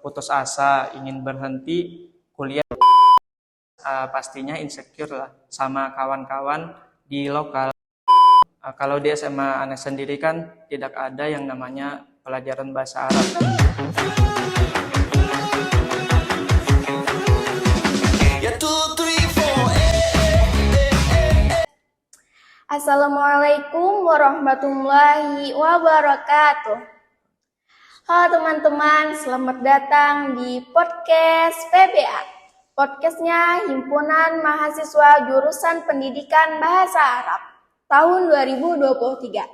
putus asa, ingin berhenti kuliah, pastinya insecure lah sama kawan-kawan di lokal. Kalau di SMA Ane sendiri kan tidak ada yang namanya pelajaran bahasa Arab. Assalamualaikum warahmatullahi wabarakatuh. Halo teman-teman, selamat datang di podcast PBA. Podcastnya Himpunan Mahasiswa Jurusan Pendidikan Bahasa Arab tahun 2023.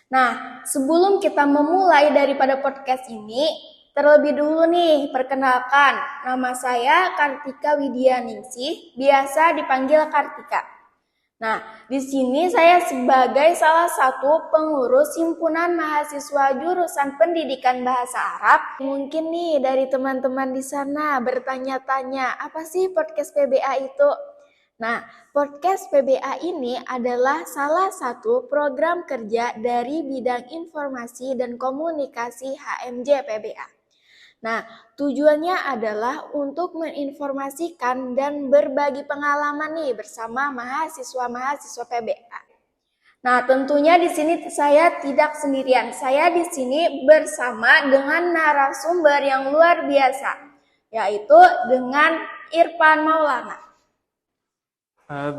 Nah, sebelum kita memulai daripada podcast ini, terlebih dulu nih, perkenalkan, nama saya Kartika Widianingsih, biasa dipanggil Kartika. Nah, di sini saya sebagai salah satu pengurus Himpunan Mahasiswa Jurusan Pendidikan Bahasa Arab. Mungkin nih dari teman-teman di sana bertanya-tanya, apa sih podcast PBA itu? Nah, podcast PBA ini adalah salah satu program kerja dari bidang informasi dan komunikasi HMJ PBA. Nah, tujuannya adalah untuk menginformasikan dan berbagi pengalaman nih bersama mahasiswa-mahasiswa PBA. Nah, tentunya di sini saya tidak sendirian. Saya di sini bersama dengan narasumber yang luar biasa, yaitu dengan Irfan Maulana.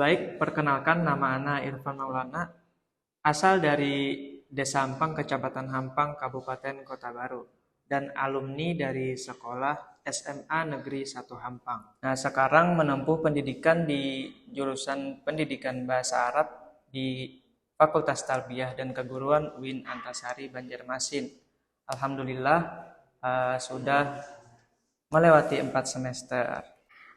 Baik, perkenalkan nama Ana Irfan Maulana, asal dari Desa Hampang, Kecamatan Hampang, Kabupaten Kota Baru, dan alumni dari sekolah SMA Negeri 1 Hampang. Nah, sekarang menempuh pendidikan di jurusan Pendidikan Bahasa Arab di Fakultas Tarbiyah dan Keguruan UIN Antasari Banjarmasin. Alhamdulillah sudah melewati 4 semester.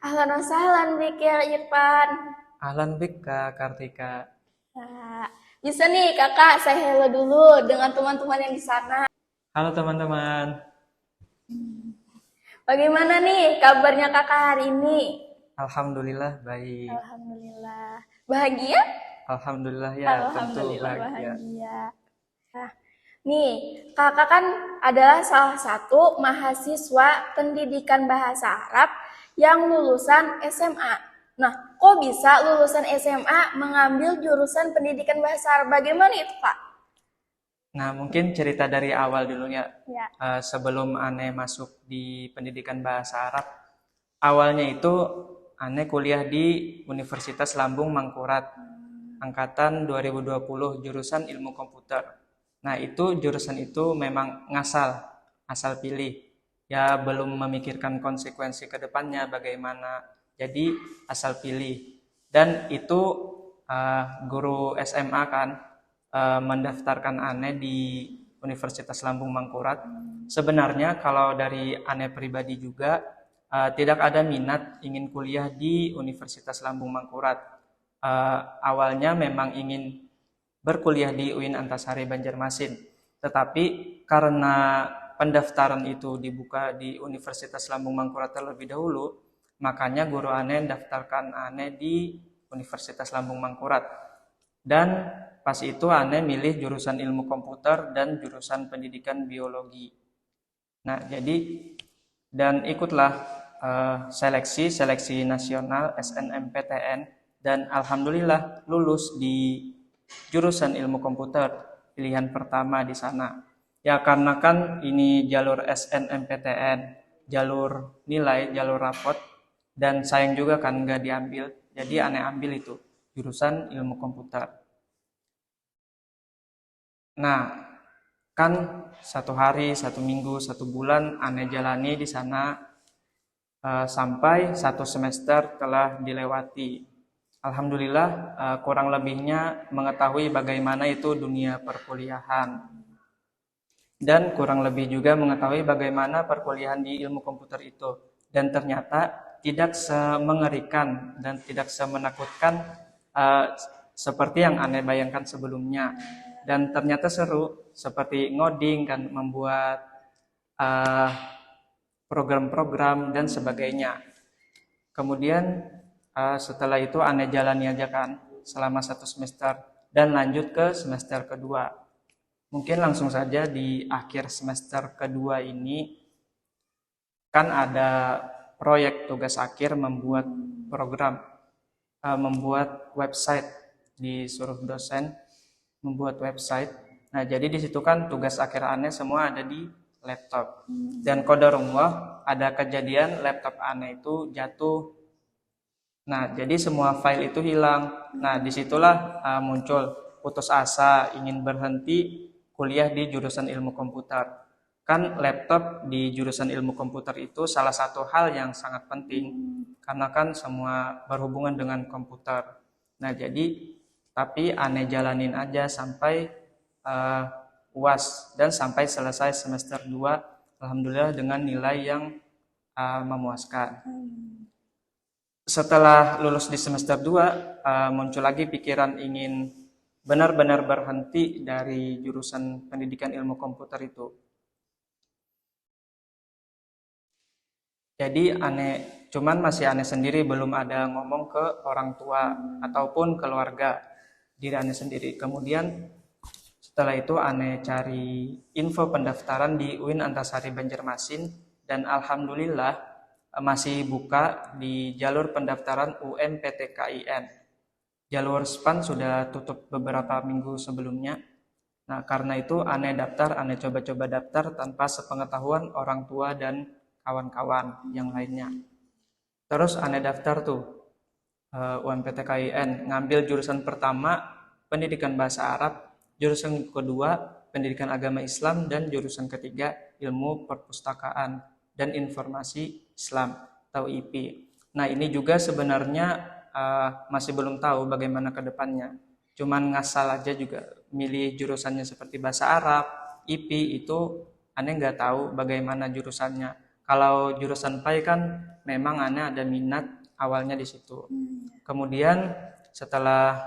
Ahlan wa sahlan bik ya Irfan. Ahlan bik Kak Kartika. Nah, bisa nih kakak saya hello dulu dengan teman-teman yang di sana. Halo teman-teman. Bagaimana nih kabarnya kakak hari ini? Alhamdulillah baik. Alhamdulillah. Bahagia? Alhamdulillah ya, tentu Alhamdulillah bahagia. Nah, nih kakak kan adalah salah satu mahasiswa pendidikan bahasa Arab yang lulusan SMA. Nah, kok bisa lulusan SMA mengambil jurusan pendidikan bahasa Arab? Bagaimana itu, Kak? Nah, mungkin cerita dari awal dulunya. Ya. Sebelum Ane masuk di pendidikan bahasa Arab, awalnya itu Ane kuliah di Universitas Lambung Mangkurat, angkatan 2020, jurusan ilmu komputer. Nah, jurusan itu memang asal pilih. Ya, belum memikirkan konsekuensi ke depannya bagaimana. Jadi, asal pilih. Dan itu guru SMA kan mendaftarkan Ane di Universitas Lambung Mangkurat. Sebenarnya kalau dari Ane pribadi juga tidak ada minat ingin kuliah di Universitas Lambung Mangkurat. Awalnya memang ingin berkuliah di UIN Antasari Banjarmasin. Tetapi karena pendaftaran itu dibuka di Universitas Lambung Mangkurat terlebih dahulu, makanya guru Ane daftarkan Ane di Universitas Lambung Mangkurat. Dan pas itu Ane milih jurusan ilmu komputer dan jurusan pendidikan biologi. Nah, dan ikutlah seleksi nasional SNMPTN dan alhamdulillah lulus di jurusan ilmu komputer, pilihan pertama di sana. Ya karena kan ini jalur SNMPTN, jalur nilai, jalur rapot, dan sayang juga kan nggak diambil. Jadi Ane ambil itu jurusan ilmu komputer. Nah, kan 1 hari, 1 minggu, 1 bulan Ane jalani di sana sampai 1 semester telah dilewati. Alhamdulillah kurang lebihnya mengetahui bagaimana itu dunia perkuliahan. Dan kurang lebih juga mengetahui bagaimana perkuliahan di ilmu komputer itu. Dan ternyata tidak semengerikan dan tidak semenakutkan seperti yang Ane bayangkan sebelumnya. Dan ternyata seru, seperti ngoding kan, membuat program-program dan sebagainya. Kemudian setelah itu Ane jalani aja kan selama 1 semester dan lanjut ke semester kedua. Mungkin langsung saja di akhir semester kedua ini kan ada proyek tugas akhir membuat program, membuat website, disuruh dosen membuat website. Nah, jadi di situ kan tugas akhir Ane semua ada di laptop. Dan qadarullah ada kejadian laptop Ane itu jatuh. Nah, jadi semua file itu hilang. Nah, disitulah muncul putus asa ingin berhenti kuliah di jurusan ilmu komputer. Kan laptop di jurusan ilmu komputer itu salah satu hal yang sangat penting karena kan semua berhubungan dengan komputer. Nah, jadi tapi Ane jalanin aja sampai UAS dan sampai selesai semester 2 alhamdulillah dengan nilai yang memuaskan. Setelah lulus di semester 2 muncul lagi pikiran ingin benar-benar berhenti dari jurusan pendidikan ilmu komputer itu. Jadi cuman masih Ane sendiri belum ada ngomong ke orang tua ataupun keluarga diri Ane sendiri. Kemudian setelah itu Ane cari info pendaftaran di UIN Antasari Banjarmasin dan alhamdulillah masih buka di jalur pendaftaran UMPTKIN. Jalur SPAN sudah tutup beberapa minggu sebelumnya. Nah, karena itu Ane coba-coba daftar tanpa sepengetahuan orang tua dan kawan-kawan yang lainnya. Terus Ane daftar tuh UMPTKIN, ngambil jurusan pertama pendidikan bahasa Arab, jurusan kedua pendidikan agama Islam, dan jurusan ketiga ilmu perpustakaan dan informasi Islam atau IP. Nah, ini juga sebenarnya masih belum tahu bagaimana ke depannya. Cuman ngasal aja juga milih jurusannya seperti bahasa Arab, IP itu Ane nggak tahu bagaimana jurusannya. Kalau jurusan PAI kan memang Ane ada minat awalnya di situ. Kemudian setelah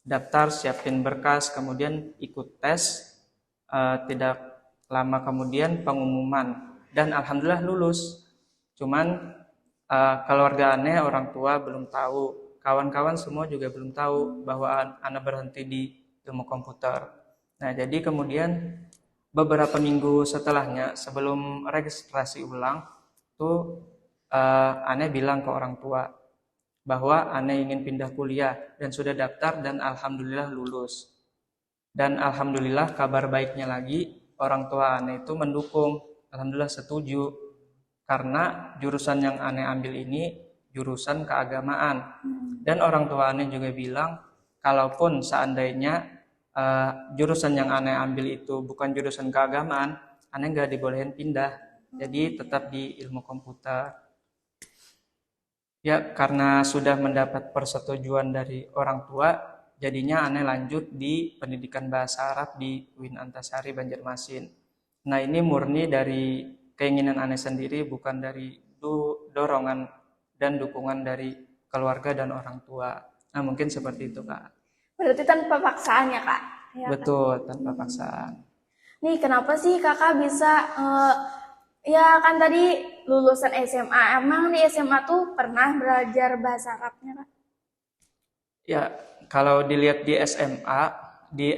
daftar, siapin berkas, kemudian ikut tes, tidak lama kemudian pengumuman dan alhamdulillah lulus. Cuman keluarga Ane, orang tua belum tahu, kawan-kawan semua juga belum tahu bahwa Ane berhenti di ilmu komputer. Nah, jadi kemudian beberapa minggu setelahnya sebelum registrasi ulang tuh Ane bilang ke orang tua bahwa Ane ingin pindah kuliah dan sudah daftar dan alhamdulillah lulus. Dan alhamdulillah kabar baiknya lagi orang tua Ane itu mendukung, alhamdulillah setuju karena jurusan yang Ane ambil ini jurusan keagamaan. Dan orang tua Ane juga bilang kalaupun seandainya jurusan yang Ane ambil itu bukan jurusan keagamaan, Ane nggak dibolehin pindah, jadi tetap di ilmu komputer. Ya, karena sudah mendapat persetujuan dari orang tua, jadinya Ane lanjut di pendidikan bahasa Arab di UIN Antasari Banjarmasin. Nah, ini murni dari keinginan Ane sendiri, bukan dari dorongan dan dukungan dari keluarga dan orang tua. Nah, mungkin seperti itu, Kak. Berarti tanpa paksaan ya, Kak? Ya, betul, tanpa paksaan. Nih, kenapa sih Kakak bisa ya kan tadi lulusan SMA, emang di SMA tuh pernah belajar bahasa Arabnya, Kak? Ya, kalau dilihat di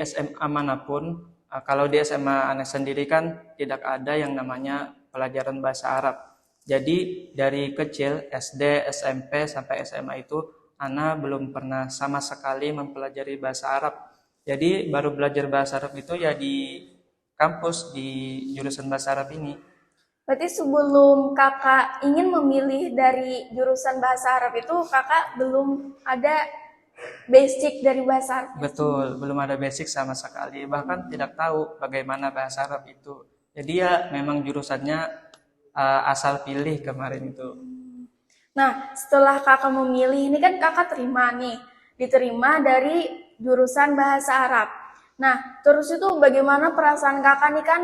SMA manapun, kalau di SMA Ane sendiri kan tidak ada yang namanya pelajaran bahasa Arab. Jadi dari kecil SD, SMP sampai SMA itu Ana belum pernah sama sekali mempelajari bahasa Arab. Jadi baru belajar bahasa Arab itu ya di kampus di jurusan bahasa Arab ini. Berarti sebelum Kakak ingin memilih dari jurusan bahasa Arab itu Kakak belum ada basic dari bahasa Arab? Betul, belum ada basic sama sekali. Bahkan tidak tahu bagaimana bahasa Arab itu. Jadi ya memang jurusannya asal pilih kemarin itu. Nah, setelah Kakak memilih, ini kan Kakak diterima dari jurusan bahasa Arab. Nah, terus itu bagaimana perasaan Kakak nih, kan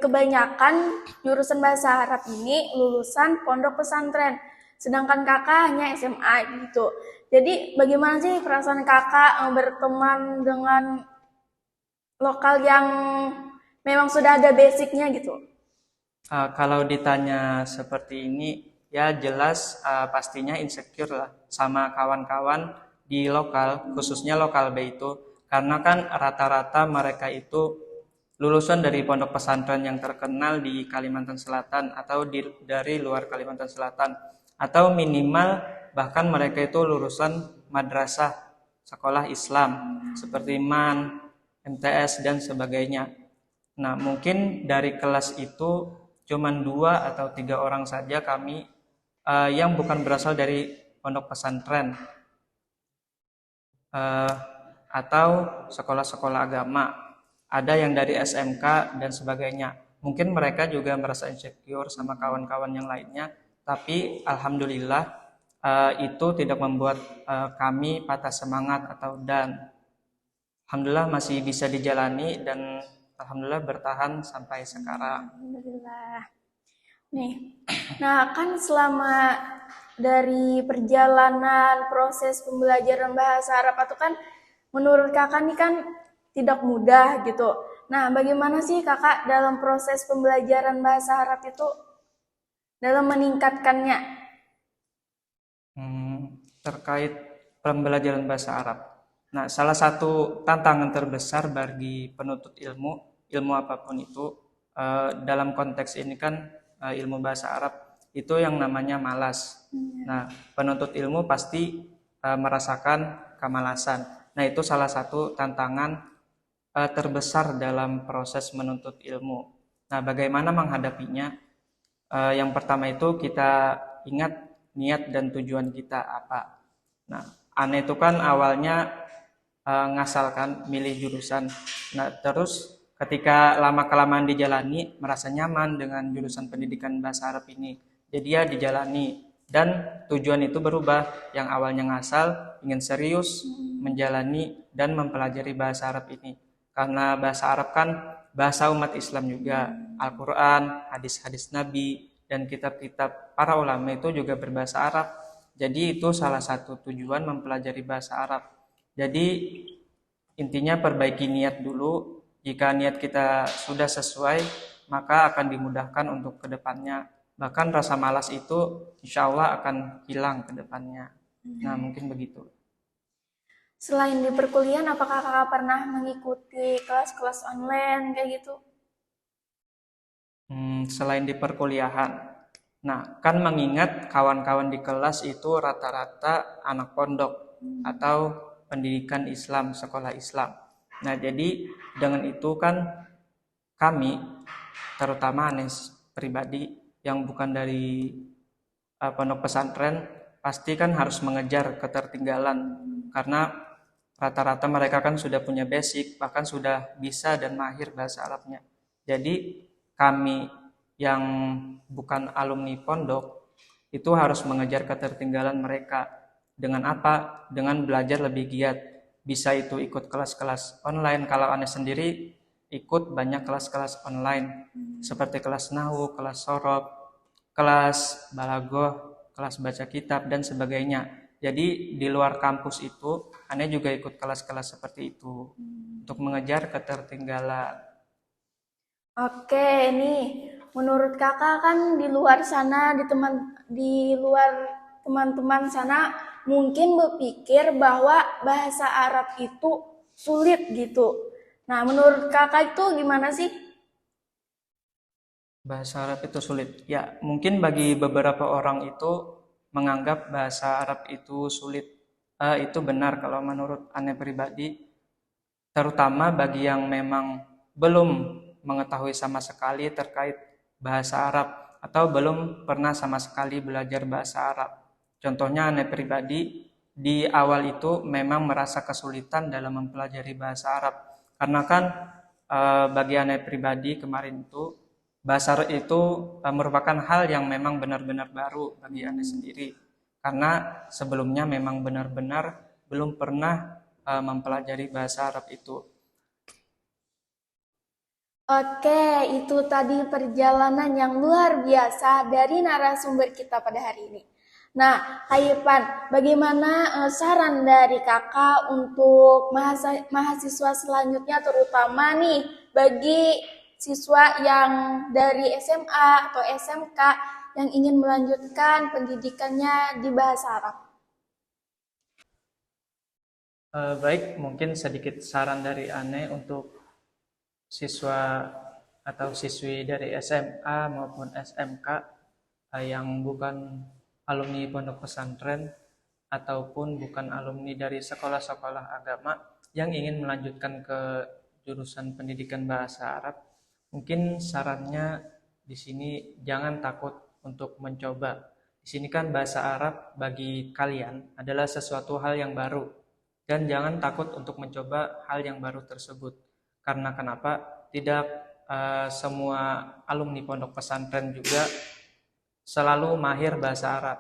kebanyakan jurusan bahasa Arab ini lulusan pondok pesantren, sedangkan Kakak hanya SMA gitu. Jadi bagaimana sih perasaan Kakak berteman dengan lokal yang memang sudah ada basicnya gitu? Kalau ditanya seperti ini, ya jelas pastinya insecure lah sama kawan-kawan di lokal, khususnya lokal B itu, karena kan rata-rata mereka itu lulusan dari pondok pesantren yang terkenal di Kalimantan Selatan atau dari luar Kalimantan Selatan, atau minimal bahkan mereka itu lulusan madrasah sekolah Islam seperti MAN, MTS dan sebagainya. Nah, mungkin dari kelas itu cuman 2 atau 3 orang saja kami yang bukan berasal dari pondok pesantren atau sekolah-sekolah agama. Ada yang dari SMK dan sebagainya. Mungkin mereka juga merasa insecure sama kawan-kawan yang lainnya, tapi alhamdulillah itu tidak membuat kami patah semangat atau down. Alhamdulillah masih bisa dijalani dan alhamdulillah bertahan sampai sekarang. Alhamdulillah. Nih, nah kan selama dari perjalanan proses pembelajaran bahasa Arab itu kan menurut kakak nih kan tidak mudah gitu. Nah, bagaimana sih kakak dalam proses pembelajaran bahasa Arab itu dalam meningkatkannya? Terkait pembelajaran bahasa Arab. Nah, salah satu tantangan terbesar bagi penuntut ilmu apapun itu, dalam konteks ini kan ilmu bahasa Arab, itu yang namanya malas. Nah, penuntut ilmu pasti merasakan kemalasan. Nah, itu salah satu tantangan terbesar dalam proses menuntut ilmu. Nah, bagaimana menghadapinya? Yang pertama itu kita ingat niat dan tujuan kita apa. Nah, aneh itu kan awalnya ngasalkan milih jurusan. Nah, terus ketika lama-kelamaan dijalani merasa nyaman dengan jurusan pendidikan bahasa Arab ini. Jadi ya dijalani dan tujuan itu berubah. Yang awalnya ngasal ingin serius menjalani dan mempelajari bahasa Arab ini. Karena bahasa Arab kan bahasa umat Islam juga. Al-Quran, hadis-hadis Nabi, dan kitab-kitab para ulama itu juga berbahasa Arab. Jadi itu salah satu tujuan mempelajari bahasa Arab. Jadi intinya perbaiki niat dulu. Jika niat kita sudah sesuai, maka akan dimudahkan untuk kedepannya. Bahkan rasa malas itu insya Allah akan hilang kedepannya. Nah, mungkin begitu. Selain di perkuliahan, apakah kakak pernah mengikuti kelas-kelas online kayak gitu? Selain di perkuliahan. Nah, kan mengingat kawan-kawan di kelas itu rata-rata anak pondok atau pendidikan Islam, sekolah Islam. Nah, jadi dengan itu kan kami, terutama Anes pribadi yang bukan dari pondok pesantren, pasti kan harus mengejar ketertinggalan. Karena rata-rata mereka kan sudah punya basic, bahkan sudah bisa dan mahir bahasa Arabnya. Jadi kami yang bukan alumni pondok itu harus mengejar ketertinggalan mereka. Dengan apa? Dengan belajar lebih giat. Bisa itu ikut kelas-kelas online. Kalau Anda sendiri ikut banyak kelas-kelas online seperti kelas Nahwu, kelas Sorob, kelas Balagoh, kelas baca kitab dan sebagainya. Jadi di luar kampus itu Anda juga ikut kelas-kelas seperti itu untuk mengejar ketertinggalan. Oke, nih menurut kakak kan di luar sana, di luar teman-teman sana mungkin berpikir bahwa bahasa Arab itu sulit gitu. Nah, menurut kakak itu gimana sih? Bahasa Arab itu sulit. Ya, mungkin bagi beberapa orang itu menganggap bahasa Arab itu sulit. Itu benar kalau menurut Ane pribadi, terutama bagi yang memang belum mengetahui sama sekali terkait bahasa Arab atau belum pernah sama sekali belajar bahasa Arab. Contohnya Ane pribadi di awal itu memang merasa kesulitan dalam mempelajari bahasa Arab. Karena kan bagi Ane pribadi kemarin itu bahasa Arab itu merupakan hal yang memang benar-benar baru bagi Anda sendiri. Karena sebelumnya memang benar-benar belum pernah mempelajari bahasa Arab itu. Oke, itu tadi perjalanan yang luar biasa dari narasumber kita pada hari ini. Nah, Kak Irfan, bagaimana saran dari kakak untuk mahasiswa selanjutnya, terutama nih bagi siswa yang dari SMA atau SMK yang ingin melanjutkan pendidikannya di bahasa Arab? Baik, mungkin sedikit saran dari Ane untuk siswa atau siswi dari SMA maupun SMK yang bukan alumni pondok pesantren ataupun bukan alumni dari sekolah-sekolah agama yang ingin melanjutkan ke jurusan pendidikan bahasa Arab, mungkin sarannya di sini jangan takut untuk mencoba. Di sini kan bahasa Arab bagi kalian adalah sesuatu hal yang baru dan jangan takut untuk mencoba hal yang baru tersebut. Karena kenapa? Tidak semua alumni pondok pesantren juga selalu mahir bahasa Arab.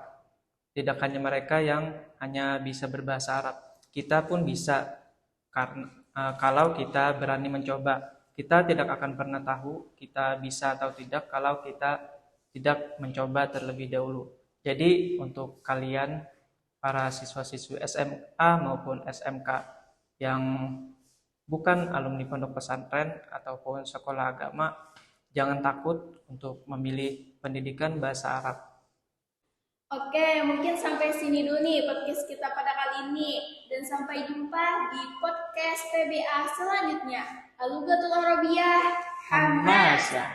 Tidak hanya mereka yang hanya bisa berbahasa Arab, kita pun bisa karena kalau kita berani mencoba. Kita tidak akan pernah tahu kita bisa atau tidak kalau kita tidak mencoba terlebih dahulu. Jadi untuk kalian para siswa-siswi SMA maupun SMK yang bukan alumni pondok pesantren ataupun sekolah agama, jangan takut untuk memilih pendidikan bahasa Arab. Oke, mungkin sampai sini dulu nih podcast kita pada kali ini. Dan sampai jumpa di podcast PBA selanjutnya. Alugatul Arabiyah Hamasa.